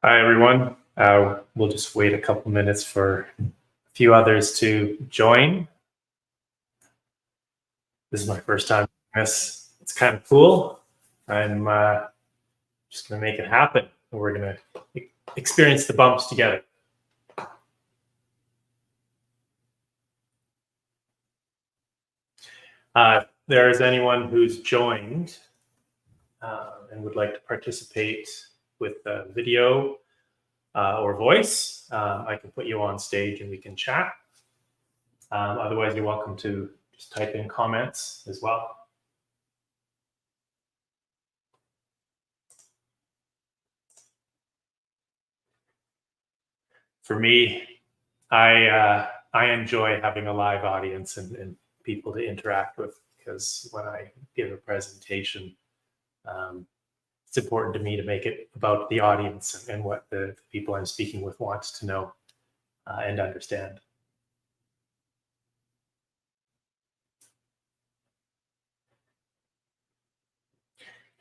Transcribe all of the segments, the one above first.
Hi, everyone. We'll just wait a couple minutes for a few others to join. This is my first time doing this. It's kind of cool. I'm just going to make it happen. We're going to experience the bumps together. If there is anyone who's joined and would like to participate with video or voice, I can put you on stage and we can chat. Otherwise, you're welcome to just type in comments as well. For me, I enjoy having a live audience and people to interact with, because when I give a presentation, it's important to me to make it about the audience and what the people I'm speaking with want to know and understand.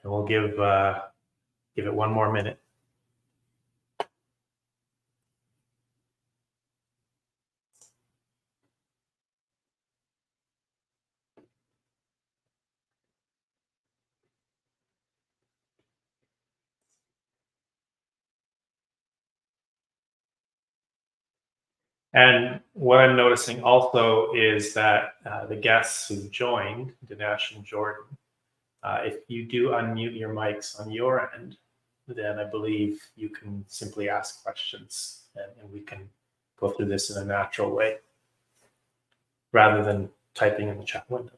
And we'll give it one more minute. And what I'm noticing also is that the guests who joined, Dinesh and Jordan, if you do unmute your mics on your end, then I believe you can simply ask questions and we can go through this in a natural way rather than typing in the chat window.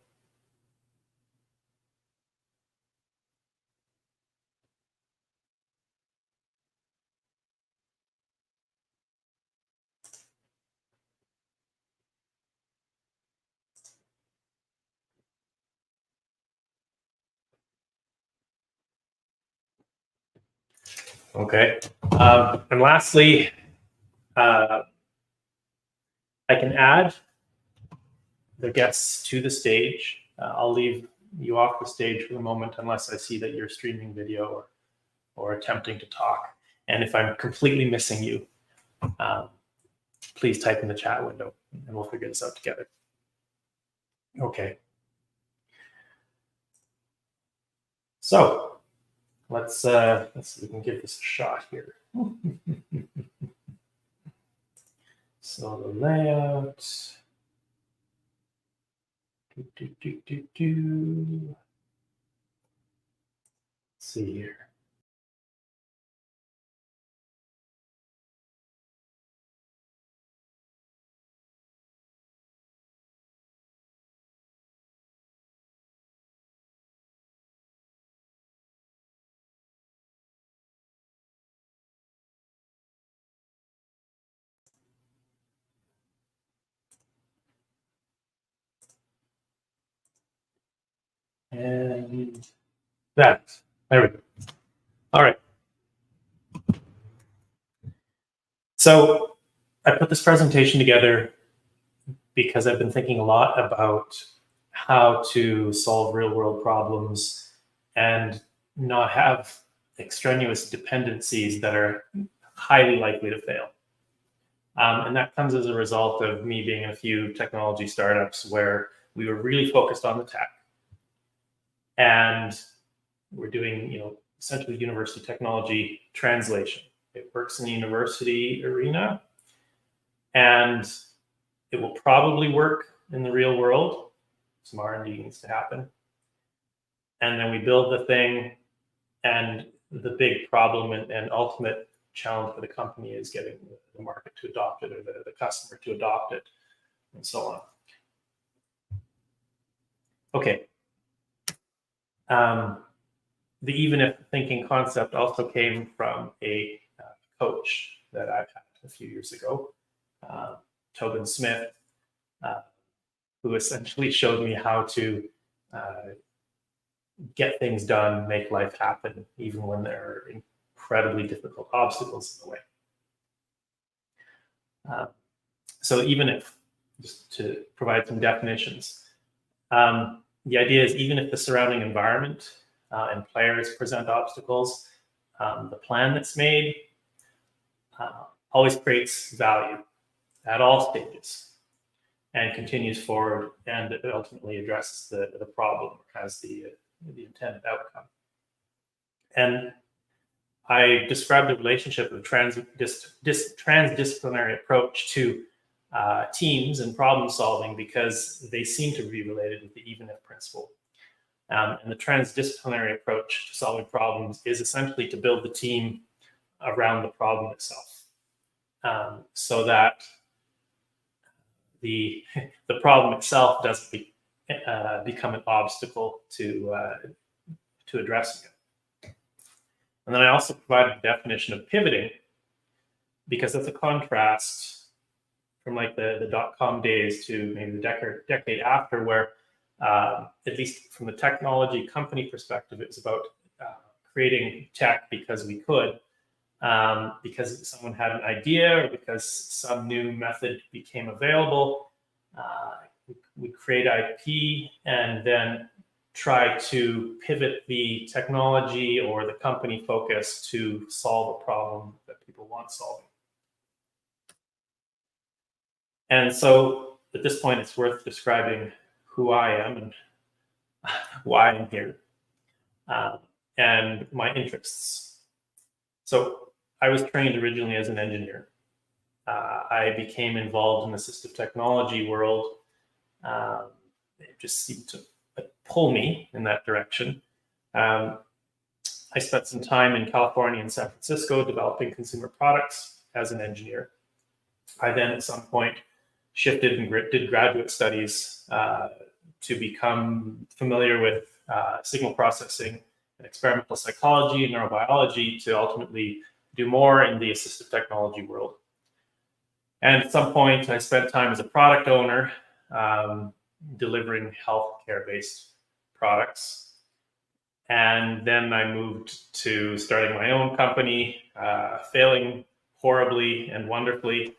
Okay. And lastly, I can add the guests to the stage. I'll leave you off the stage for the moment unless I see that you're streaming video or attempting to talk. And if I'm completely missing you, please type in the chat window and we'll figure this out together. Okay. So let's see if we can give this a shot here. So the layout. Let's see here. And there we go. All right. So I put this presentation together because I've been thinking a lot about how to solve real world problems and not have extraneous dependencies that are highly likely to fail. And that comes as a result of me being in a few technology startups where we were really focused on the tech. And we're doing, essentially university technology translation. It works in the university arena, and it will probably work in the real world. Some R&D needs to happen. And then we build the thing, and the big problem and ultimate challenge for the company is getting the market to adopt it or the customer to adopt it, and so on. Okay. The even if thinking concept also came from a coach that I've had a few years ago, Tobin Smith, who essentially showed me how to get things done, make life happen, even when there are incredibly difficult obstacles in the way. So even if, just to provide some definitions, the idea is even if the surrounding environment and players present obstacles, the plan that's made always creates value at all stages and continues forward and ultimately addresses the problem, has the intended outcome. And I described the relationship of transdisciplinary approach to teams and problem solving because they seem to be related with the even if principle. And the transdisciplinary approach to solving problems is essentially to build the team around the problem itself, so that the problem itself doesn't become an obstacle to addressing it. And then I also provided a definition of pivoting, because that's a contrast from like the dot-com days to maybe the decade after, where at least from the technology company perspective, it was about creating tech because we could, because someone had an idea or because some new method became available. We create IP and then try to pivot the technology or the company focus to solve a problem that people want solving. And so at this point, it's worth describing who I am and why I'm here, and my interests. So I was trained originally as an engineer. I became involved in the assistive technology world. It just seemed to pull me in that direction. I spent some time in California and San Francisco developing consumer products as an engineer. I then at some point shifted and did graduate studies to become familiar with signal processing and experimental psychology and neurobiology to ultimately do more in the assistive technology world. And at some point, I spent time as a product owner delivering healthcare-based products. And then I moved to starting my own company, failing horribly and wonderfully,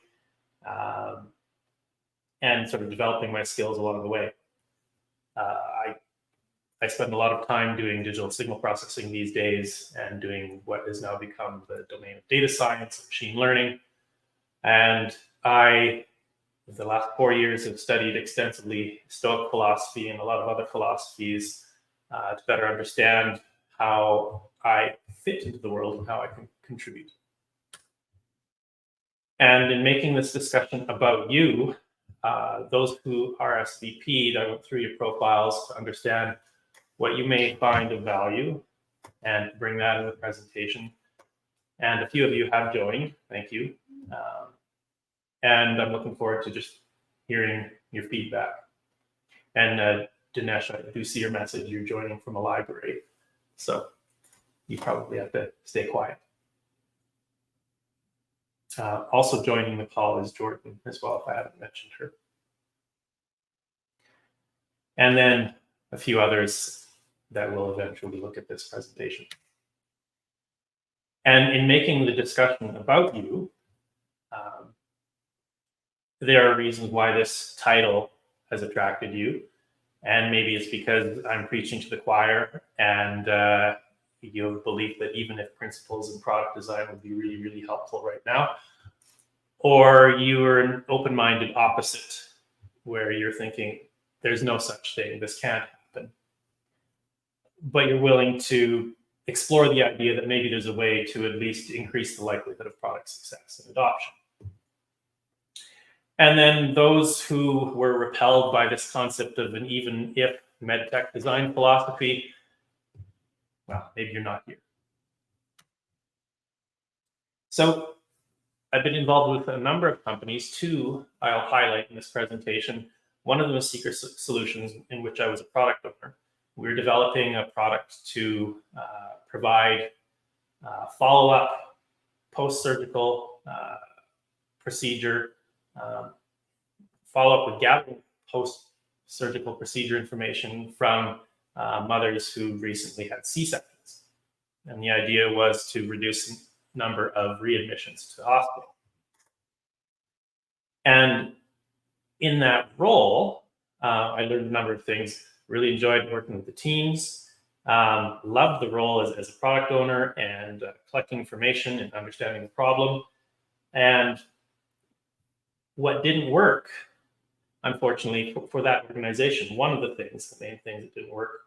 and sort of developing my skills along the way. I spend a lot of time doing digital signal processing these days and doing what has now become the domain of data science, machine learning. And I, the last 4 years, have studied extensively Stoic philosophy and a lot of other philosophies to better understand how I fit into the world and how I can contribute. And in making this discussion about you, those who RSVP'd, I went through your profiles to understand what you may find of value and bring that in the presentation. And a few of you have joined, thank you. And I'm looking forward to just hearing your feedback. And Dinesh, I do see your message. You're joining from a library, so you probably have to stay quiet. Also joining the call is Jordan as well, if I haven't mentioned her. And then a few others that will eventually look at this presentation. And in making the discussion about you, there are reasons why this title has attracted you. And maybe it's because I'm preaching to the choir and you have a belief that even if principles in product design would be really, really helpful right now, or you are an open-minded opposite, where you're thinking, there's no such thing, this can't happen. But you're willing to explore the idea that maybe there's a way to at least increase the likelihood of product success and adoption. And then those who were repelled by this concept of an even if MedTech design philosophy, well, maybe you're not here. So I've been involved with a number of companies. Two I'll highlight in this presentation. One of them is Secret Solutions, in which I was a product owner. We're developing a product to provide follow-up post-surgical procedure, follow-up with gathering post-surgical procedure information from mothers who recently had C-sections. And the idea was to reduce the number of readmissions to the hospital. And in that role, I learned a number of things. Really enjoyed working with the teams, loved the role as a product owner and collecting information and understanding the problem. And what didn't work, unfortunately, for that organization, one of the main things that didn't work,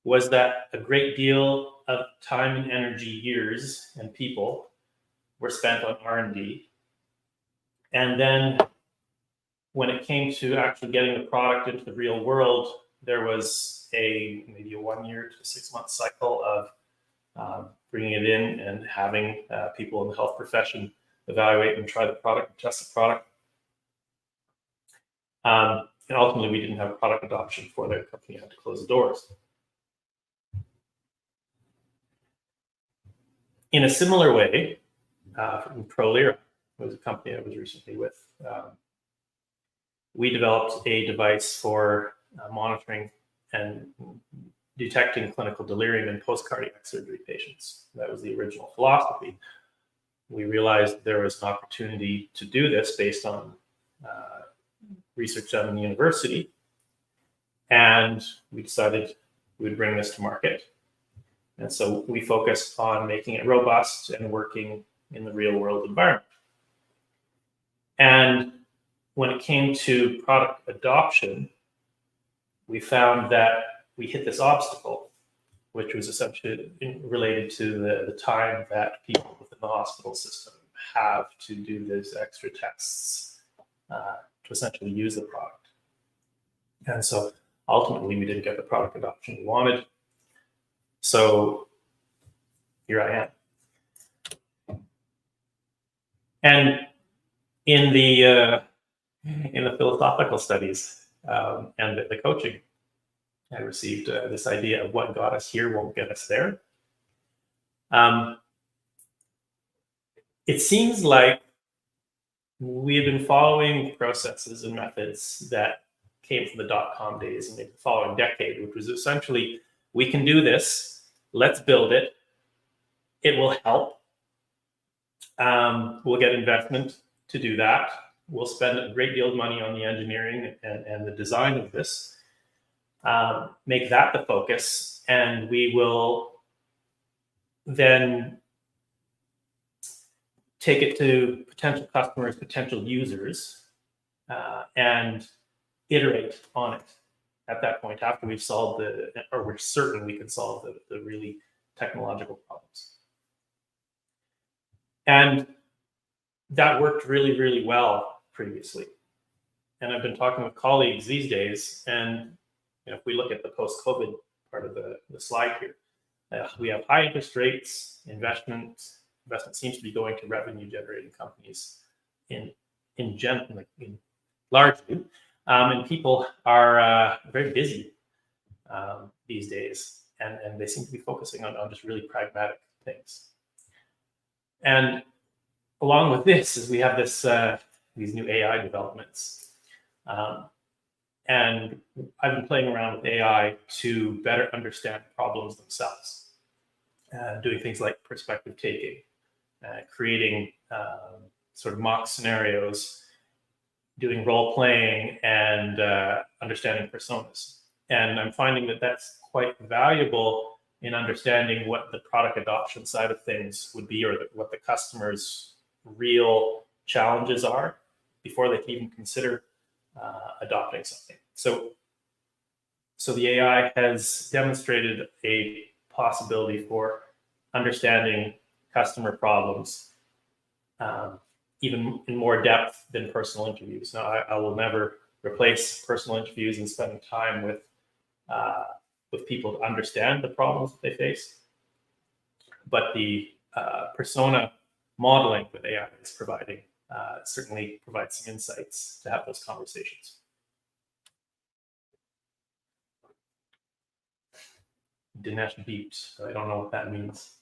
was that a great deal of time and energy, years, and people were spent on R&D. And then when it came to actually getting the product into the real world, there was maybe a 1 year to 6 month cycle of bringing it in and having people in the health profession evaluate and try the product and test the product. And ultimately, we didn't have product adoption before the company had to close the doors. In a similar way, ProLira was a company I was recently with. We developed a device for monitoring and detecting clinical delirium in post-cardiac surgery patients. That was the original philosophy. We realized there was an opportunity to do this based on research done in the university, and we decided we would bring this to market. And so we focused on making it robust and working in the real world environment. And when it came to product adoption, we found that we hit this obstacle, which was essentially related to the time that people within the hospital system have to do these extra tests to essentially use the product. And so ultimately, we didn't get the product adoption we wanted. So here I am. And in the philosophical studies and the coaching, I received this idea of what got us here won't get us there. It seems like we've been following processes and methods that came from the dot-com days in the following decade, which was essentially, we can do this, let's build it, it will help. We'll get investment to do that. We'll spend a great deal of money on the engineering and the design of this, make that the focus, and we will then take it to potential customers, potential users, and iterate on it at that point after we've solved or we're certain we can solve the really technological problems. And that worked really, really well previously. And I've been talking with colleagues these days, and if we look at the post-COVID part of the slide here, we have high interest rates, investment seems to be going to revenue-generating companies largely, and people are very busy these days, and they seem to be focusing on just really pragmatic things. And along with this is we have these new AI developments. And I've been playing around with AI to better understand problems themselves, doing things like perspective taking, creating sort of mock scenarios, doing role playing, and understanding personas. And I'm finding that that's quite valuable in understanding what the product adoption side of things would be, or what the customer's real challenges are before they can even consider adopting something. So the AI has demonstrated a possibility for understanding customer problems even in more depth than personal interviews. Now, I will never replace personal interviews and spending time with people to understand the problems that they face. But the persona modeling that AI is providing certainly provides some insights to have those conversations. Dinesh beeped, so I don't know what that means.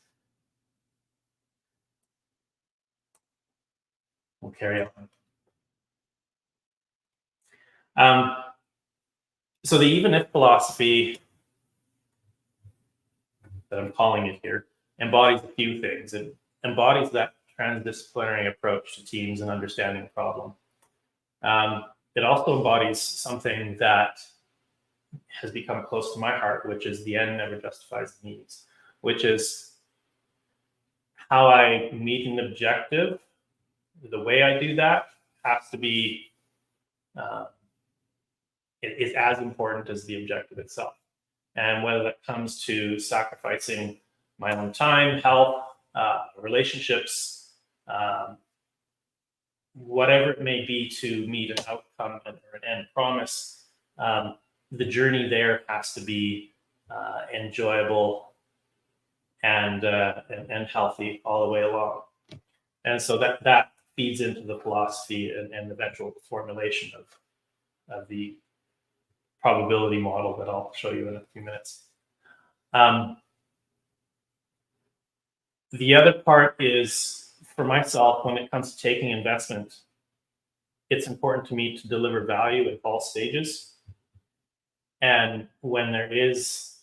We'll carry on. So the even if philosophy that I'm calling it here embodies a few things. It embodies that transdisciplinary approach to teams and understanding the problem. It also embodies something that has become close to my heart, which is the end never justifies the means, which is how I meet an objective, the way I do that has to be it is as important as the objective itself. And whether that comes to sacrificing my own time, health, relationships, whatever it may be to meet an outcome or an end promise, the journey there has to be enjoyable and healthy all the way along. And so that feeds into the philosophy and eventual formulation of the probability model that I'll show you in a few minutes. The other part is, for myself, when it comes to taking investment, it's important to me to deliver value at all stages. And when there is,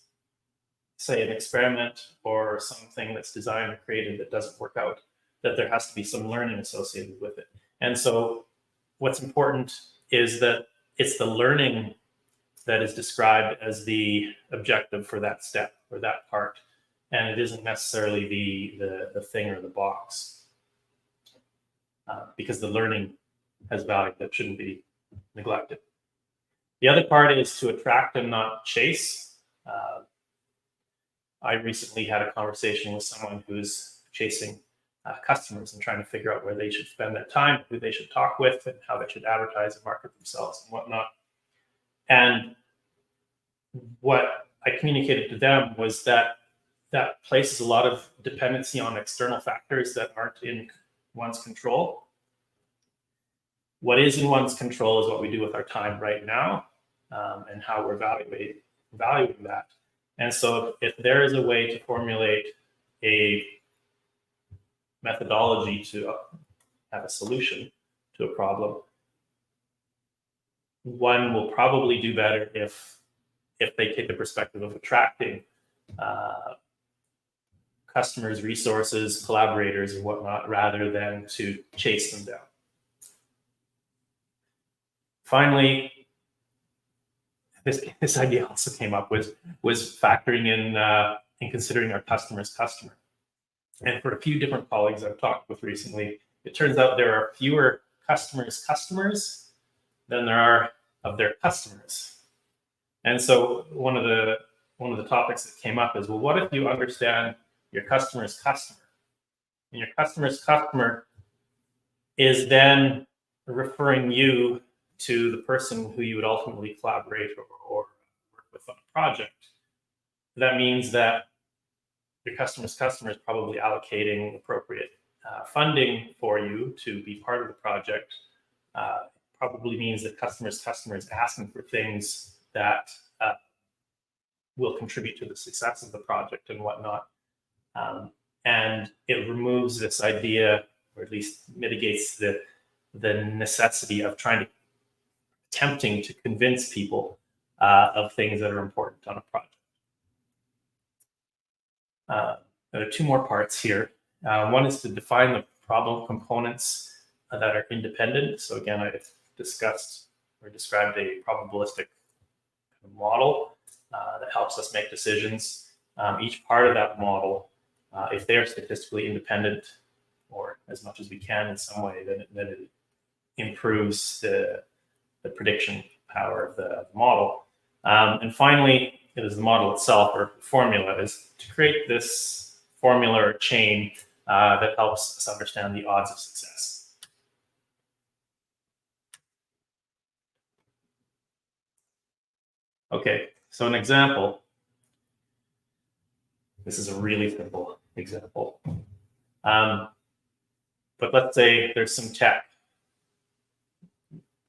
say, an experiment or something that's designed or created that doesn't work out, that there has to be some learning associated with it. And so what's important is that it's the learning that is described as the objective for that step or that part. And it isn't necessarily the thing or the box, because the learning has value that shouldn't be neglected. The other part is to attract and not chase. I recently had a conversation with someone who's chasing customers and trying to figure out where they should spend their time, who they should talk with, and how they should advertise and market themselves and whatnot. And what I communicated to them was that places a lot of dependency on external factors that aren't in one's control. What is in one's control is what we do with our time right now, and how we're valuing that. And so if there is a way to formulate a methodology to have a solution to a problem, one will probably do better if they take the perspective of attracting customers, resources, collaborators, and whatnot, rather than to chase them down. Finally, this idea also came up was factoring in considering our customer's customer. And for a few different colleagues I've talked with recently, it turns out there are fewer customers than there are of their customers. And so one of the topics that came up is, well, what if you understand your customer's customer? And your customer's customer is then referring you to the person who you would ultimately collaborate or work with on a project. That means that your customer's customer is probably allocating appropriate funding for you to be part of the project. Probably means that customer's customer is asking for things that will contribute to the success of the project and whatnot. And it removes this idea, or at least mitigates the necessity of attempting to convince people of things that are important on a project. There are two more parts here. One is to define the problem components that are independent. So again, I've discussed or described a probabilistic model that helps us make decisions. Each part of that model, if they are statistically independent, or as much as we can in some way, then it improves the prediction power of the model. And finally, it is the model itself, or formula, is to create this formula or chain that helps us understand the odds of success. Okay, so an example. This is a really simple example. But let's say there's some tech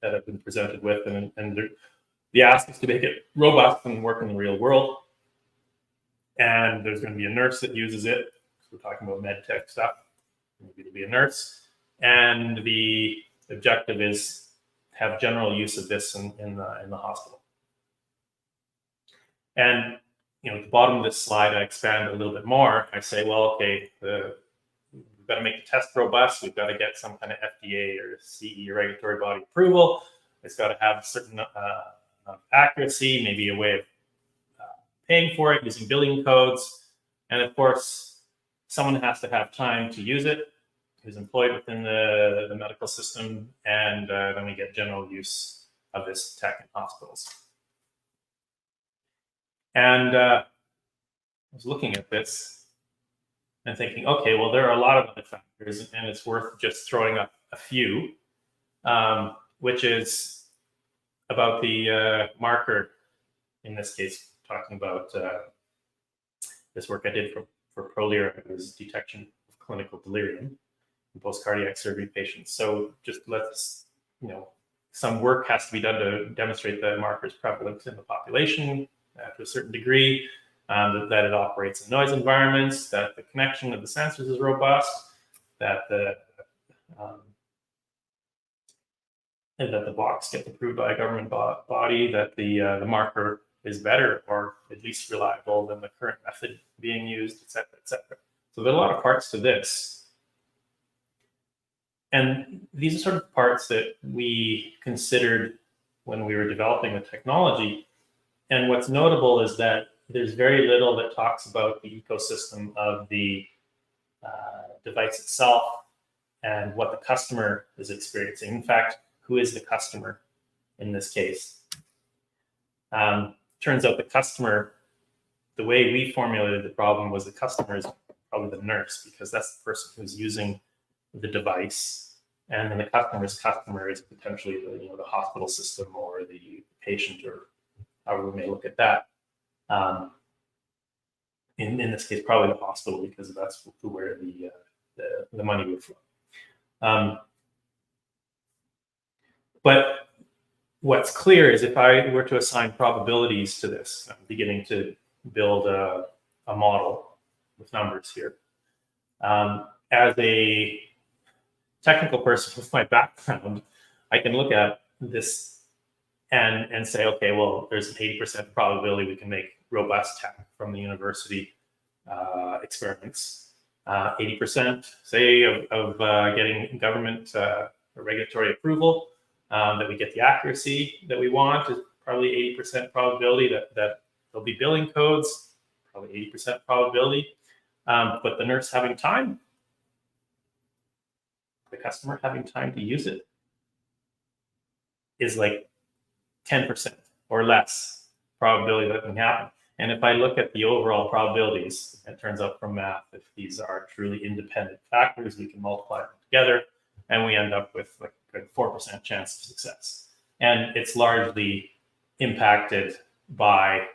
that I've been presented with, and the ask is to make it robust and work in the real world. And there's going to be a nurse that uses it. We're talking about MedTech stuff. Maybe it'll be a nurse. And the objective is to have general use of this in the hospital. And at the bottom of this slide, I expand a little bit more. I say, well, okay, we've got to make the test robust. We've got to get some kind of FDA or CE regulatory body approval. It's got to have a certain accuracy, maybe a way of paying for it using billing codes. And of course, someone has to have time to use it, who's employed within the medical system, and then we get general use of this tech in hospitals. And I was looking at this and thinking, okay, well, there are a lot of other factors, and it's worth just throwing up a few, which is about the marker, in this case, talking about this work I did for Prolia. It was detection of clinical delirium in post-cardiac surgery patients. So just let's, some work has to be done to demonstrate the marker's prevalence in the population to a certain degree, that it operates in noise environments, that the connection of the sensors is robust, that the box gets approved by a government body, that the marker is better or at least reliable than the current method being used, et cetera, et cetera. So there are a lot of parts to this. And these are sort of parts that we considered when we were developing the technology. And what's notable is that there's very little that talks about the ecosystem of the device itself and what the customer is experiencing. In fact, who is the customer in this case? Turns out the customer, the way we formulated the problem was the customer is probably the nurse, because that's the person who's using the device. And then the customer's customer is potentially the hospital system or the patient, or however we may look at that. In this case, probably the hospital, because that's where the money would flow. But what's clear is if I were to assign probabilities to this, I'm beginning to build a model with numbers here. As a technical person with my background, I can look at this and say, okay, well, there's an 80% probability we can make robust tech from the university experiments. 80%, say, of getting government regulatory approval, that we get the accuracy that we want, is probably 80% probability that there'll be billing codes, probably 80% probability. But the nurse having time, the customer having time to use it, is like 10% or less probability that can happen. And if I look at the overall probabilities, it turns out from math, if these are truly independent factors, we can multiply them together, and we end up with like a 4% chance of success. And it's largely impacted by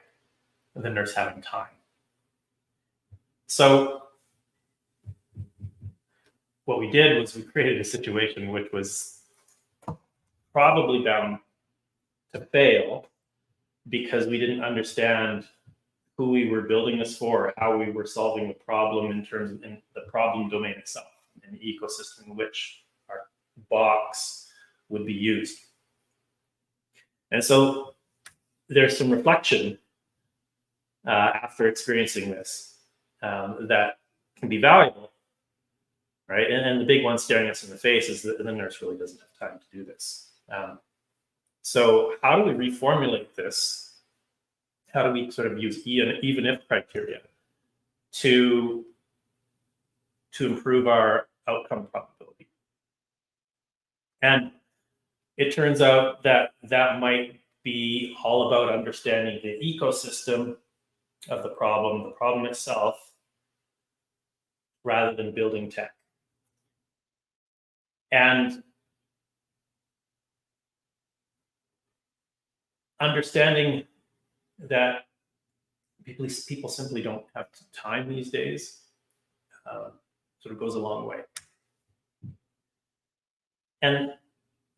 the nurse having time. So what we did was we created a situation which was probably bound to fail because we didn't understand who we were building this for, how we were solving the problem in terms of in the problem domain itself, and the ecosystem in which our box would be used. And so there's some reflection after experiencing this that can be valuable, right? And the big one staring us in the face is that the nurse really doesn't have time to do this. So how do we reformulate this? How do we sort of use even if criteria to improve our outcome probability? And it turns out that might be all about understanding the ecosystem of the problem itself, rather than building tech. And understanding that people simply don't have time these days sort of goes a long way. And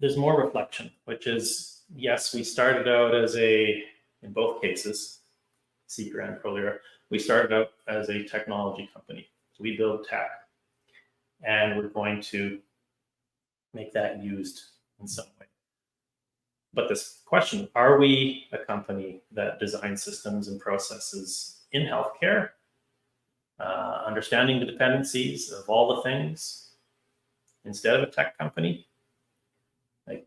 there's more reflection, which is, yes, we started out in both cases, Seeker and Prolia, we started out as a technology company. So we build tech, and we're going to make that used in some way. But this question, are we a company that designs systems and processes in healthcare, understanding the dependencies of all the things, instead of a tech company? Like,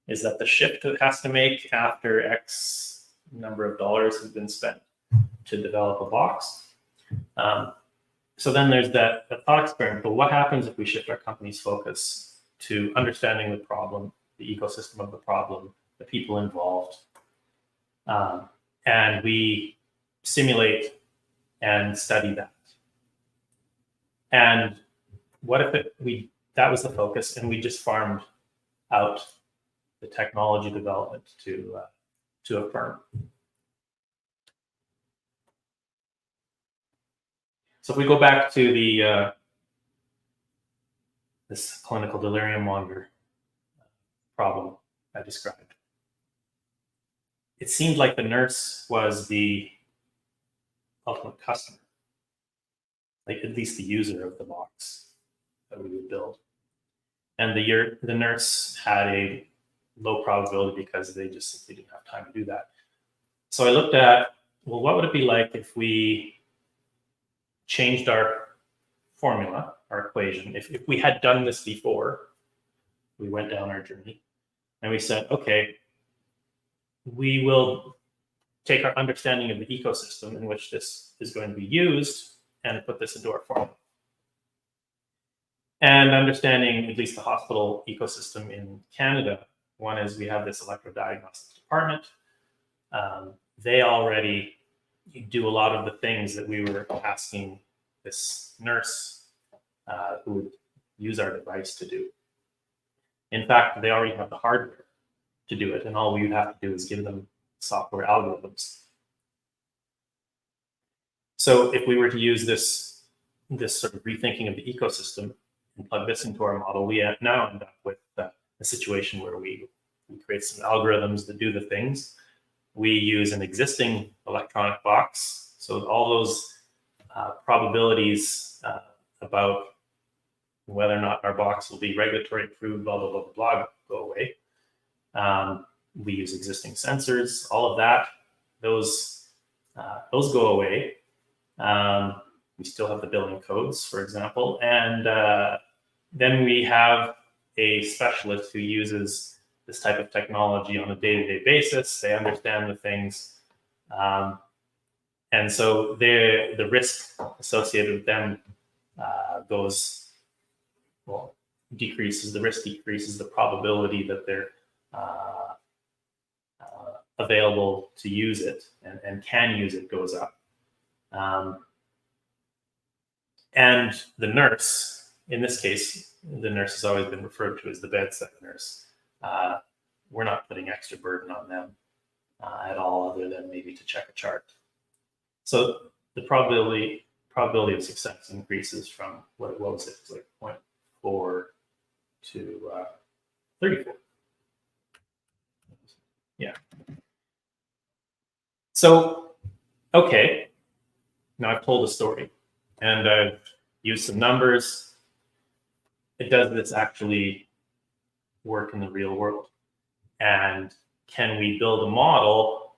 is that the shift it has to make after X number of dollars has been spent to develop a box? So then there's that thought experiment, but what happens if we shift our company's focus to understanding the problem, the ecosystem of the problem, the people involved, and we simulate and study that? And what if that was the focus, and we just farmed out the technology development to a firm? So if we go back to the this clinical delirium monitor problem I described, it seemed like the nurse was the ultimate customer, like at least the user of the box that we would build. And the nurse had a low probability because they just simply didn't have time to do that. So I looked at, well, what would it be like if we changed our formula, our equation? If we had done this before, we went down our journey, and we said, okay, we will take our understanding of the ecosystem in which this is going to be used and put this into our formula. And understanding at least the hospital ecosystem in Canada, one is we have this electrodiagnostics department. They already do a lot of the things that we were asking this nurse who would use our device to do. In fact, they already have the hardware to do it, and all we would have to do is give them software algorithms. So if we were to use this sort of rethinking of the ecosystem and plug this into our model, we now end up with a situation where we create some algorithms that do the things. We use an existing electronic box, so all those probabilities about whether or not our box will be regulatory approved, blah, blah, blah, blah, go away. We use existing sensors, all of that, those go away. We still have the billing codes, for example, and then we have a specialist who uses this type of technology on a day-to-day basis. They understand the things, and so the risk associated with them decreases. The risk decreases. The probability that they're available to use it and can use it goes up. And the nurse, in this case, the nurse has always been referred to as the bedside nurse. We're not putting extra burden on them at all, other than maybe to check a chart. So the probability of success increases from what was it? It's like 0.4 to 34. Yeah. So, okay, now I've told a story and I've used some numbers. Does this actually work in the real world? And can we build a model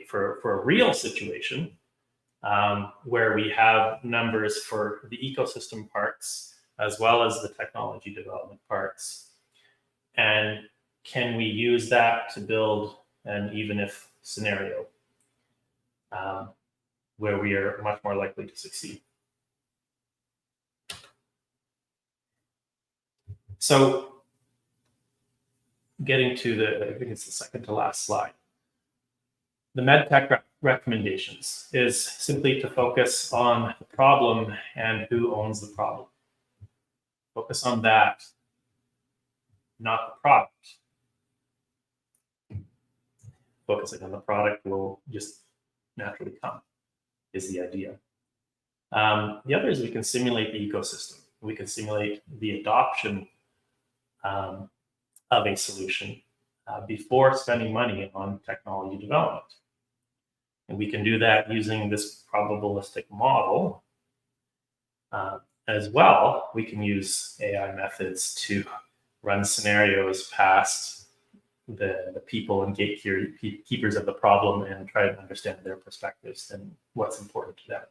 for a real situation where we have numbers for the ecosystem parts as well as the technology development parts? And can we use that to build an even if scenario where we are much more likely to succeed? So getting to I think it's the second to last slide. The MedTech recommendations is simply to focus on the problem and who owns the problem. Focus on that, not the product. Focusing on the product will just naturally come, is the idea. The other is we can simulate the ecosystem. We can simulate the adoption of a solution before spending money on technology development. And we can do that using this probabilistic model. As well, we can use AI methods to run scenarios past the people and gatekeepers of the problem and try to understand their perspectives and what's important to them.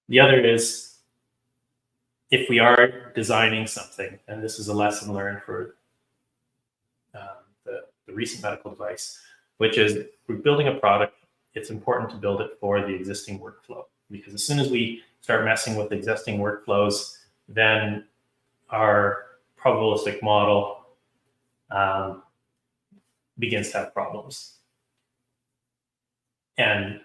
The other is, if we are designing something, and this is a lesson learned for the recent medical device, which is we're building a product, it's important to build it for the existing workflow. because as soon as we start messing with existing workflows, then our probabilistic model begins to have problems. And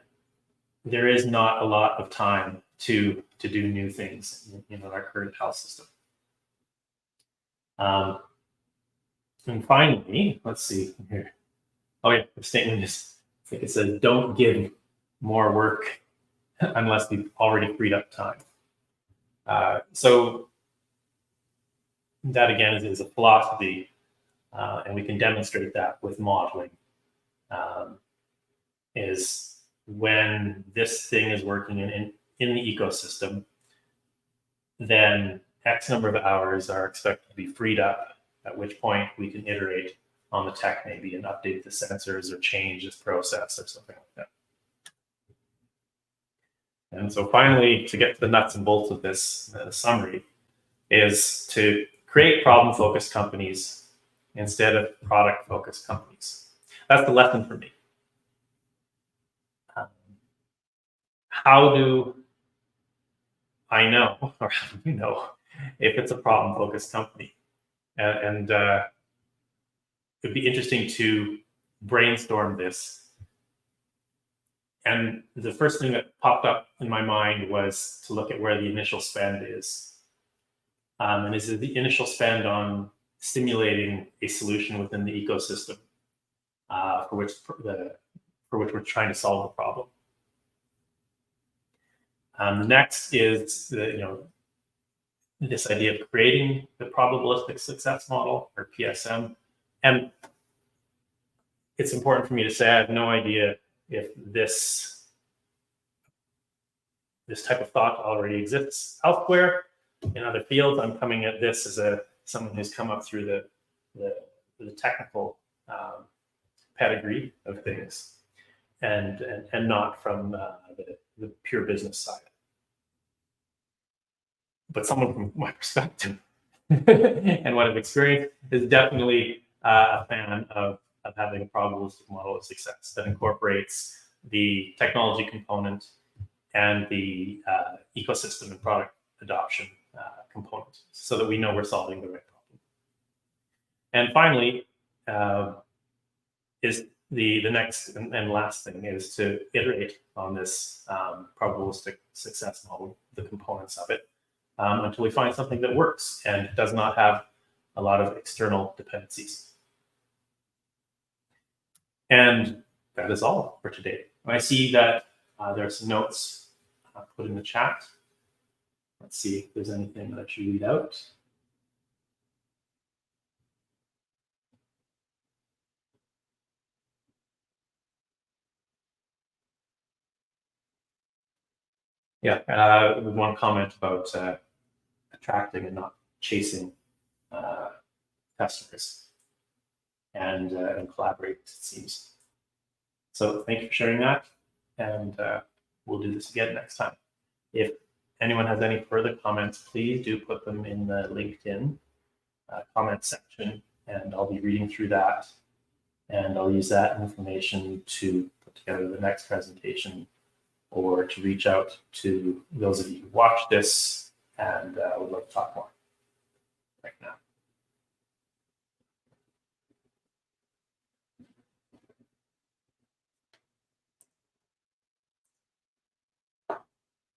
there is not a lot of time to do new things in our current health system. And finally, let's see here. Oh yeah, the statement is, I think it says, don't give more work unless we've already freed up time. So that again is a philosophy, and we can demonstrate that with modeling. Is when this thing is working in the ecosystem, then X number of hours are expected to be freed up, at which point we can iterate on the tech maybe and update the sensors or change this process or something like that. And so finally, to get to the nuts and bolts of this summary, is to create problem-focused companies instead of product-focused companies. That's the lesson for me. How do I know, or how do you know, if it's a problem-focused company? And it'd be interesting to brainstorm this. And the first thing that popped up in my mind was to look at where the initial spend is. And is it the initial spend on simulating a solution within the ecosystem for which we're trying to solve the problem? The next is this idea of creating the probabilistic success model, or PSM. And it's important for me to say I have no idea if this type of thought already exists elsewhere in other fields. I'm coming at this as someone who's come up through the technical pedigree of things, and not from the pure business side. But someone from my perspective and what I've experienced is definitely a fan of having a probabilistic model of success that incorporates the technology component and the ecosystem and product adoption component, so that we know we're solving the right problem. And finally, is the next and last thing is to iterate on this probabilistic success model, the components of it, until we find something that works and does not have a lot of external dependencies. And that is all for today. I see that there are some notes put in the chat. Let's see if there's anything that I should read out. Yeah, one comment about attracting and not chasing customers and collaborate, it seems. So thank you for sharing that, and we'll do this again next time. If anyone has any further comments, please do put them in the LinkedIn comment section, and I'll be reading through that, and I'll use that information to put together the next presentation, or to reach out to those of you who watch this and would like to talk more right now.